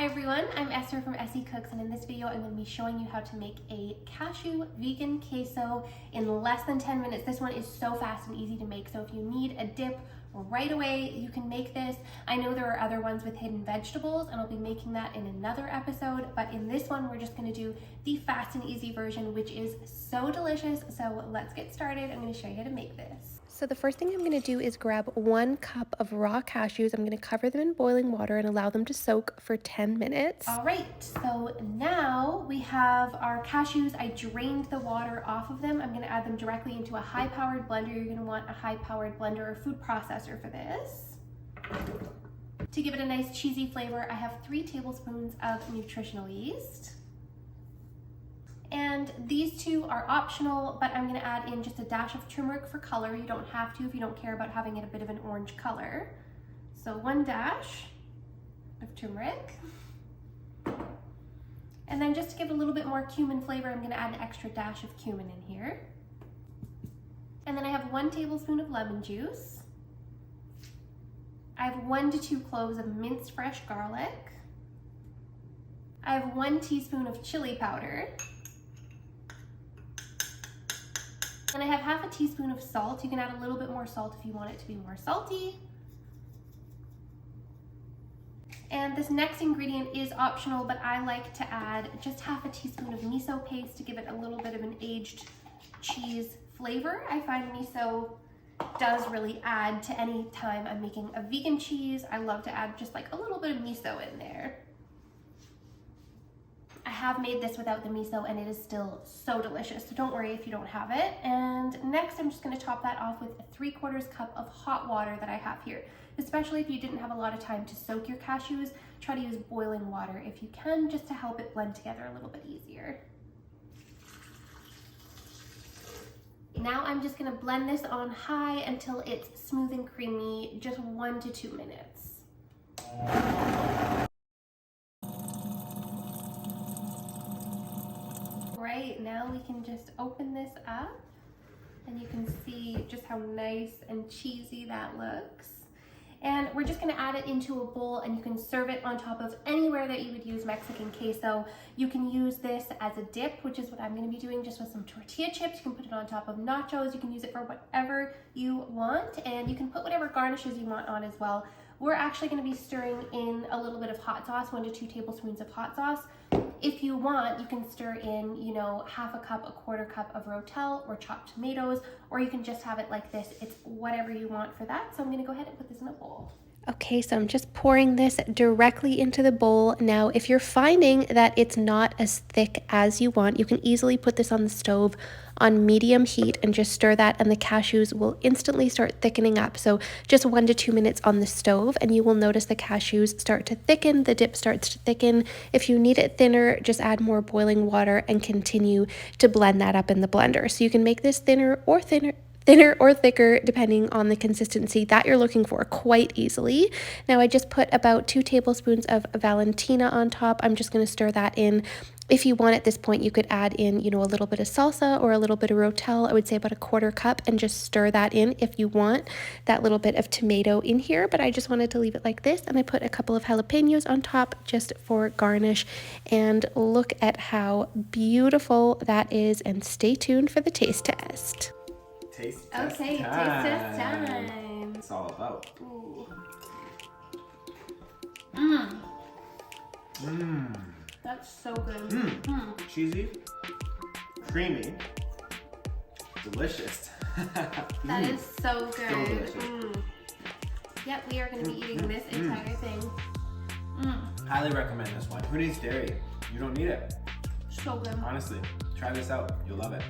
Hi everyone, I'm Esther from Essy Cooks, and in this video I'm going to be showing you how to make a cashew vegan queso in less than 10 minutes. This one is so fast and easy to make, so if you need a dip right away, you can make this. I know there are other ones with hidden vegetables, and I'll be making that in another episode, but in this one we're just going to do the fast and easy version, which is so delicious. So let's get started. I'm going to show you how to make this. So the first thing I'm going to do is grab 1 cup of raw cashews. I'm going to cover them in boiling water and allow them to soak for 10 minutes. All right, so now we have our cashews. I drained the water off of them. I'm going to add them directly into a high-powered blender. You're going to want a high-powered blender or food processor for this. To give it a nice cheesy flavor, I have 3 tablespoons of nutritional yeast. And these 2 are optional, but I'm gonna add in just a dash of turmeric for color. You don't have to if you don't care about having it a bit of an orange color. So 1 dash of turmeric. And then just to give a little bit more cumin flavor, I'm gonna add an extra dash of cumin in here. And then I have 1 tablespoon of lemon juice. I have 1 to 2 cloves of minced fresh garlic. I have 1 teaspoon of chili powder. And I have half a teaspoon of salt. You can add a little bit more salt if you want it to be more salty. And this next ingredient is optional, but I like to add just half a teaspoon of miso paste to give it a little bit of an aged cheese flavor. I find miso does really add to any time I'm making a vegan cheese. I love to add just like a little bit of miso in there. I have made this without the miso and it is still so delicious, so don't worry if you don't have it. And next I'm just going to top that off with a 3/4 cup of hot water that I have here. Especially if you didn't have a lot of time to soak your cashews, try to use boiling water if you can, just to help it blend together a little bit easier. Now I'm just going to blend this on high until it's smooth and creamy, just 1 to 2 minutes. Right, now we can just open this up and you can see just how nice and cheesy that looks. And we're just gonna add it into a bowl and you can serve it on top of anywhere that you would use Mexican queso. You can use this as a dip, which is what I'm gonna be doing, just with some tortilla chips. You can put it on top of nachos. You can use it for whatever you want, and you can put whatever garnishes you want on as well. We're actually gonna be stirring in a little bit of hot sauce, 1 to 2 tablespoons of hot sauce. If you want, you can stir in, half a cup, 1/4 cup of Rotel or chopped tomatoes, or you can just have it like this. It's whatever you want for that. So I'm gonna go ahead and put this in a bowl. Okay, so I'm just pouring this directly into the bowl. Now, if you're finding that it's not as thick as you want, you can easily put this on the stove on medium heat and just stir that, and the cashews will instantly start thickening up. So just 1 to 2 minutes on the stove and you will notice the cashews start to thicken, the dip starts to thicken. If you need it thinner, just add more boiling water and continue to blend that up in the blender. So you can make this thinner or thicker depending on the consistency that you're looking for quite easily. Now I just put about 2 tablespoons of Valentina on top. I'm just going to stir that in. If you want at this point, you could add in, a little bit of salsa or a little bit of Rotel. I would say about 1/4 cup, and just stir that in if you want that little bit of tomato in here. But I just wanted to leave it like this, and I put a couple of jalapenos on top just for garnish. And look at how beautiful that is, and stay tuned for the taste test. Taste test Okay, time. taste test time. It's all about. Ooh. That's so good. Cheesy, creamy, delicious. That is so good. So delicious. Yep, we are going to be eating this entire thing. Highly recommend this one. Who needs dairy? You don't need it. So good. Honestly, try this out. You'll love it.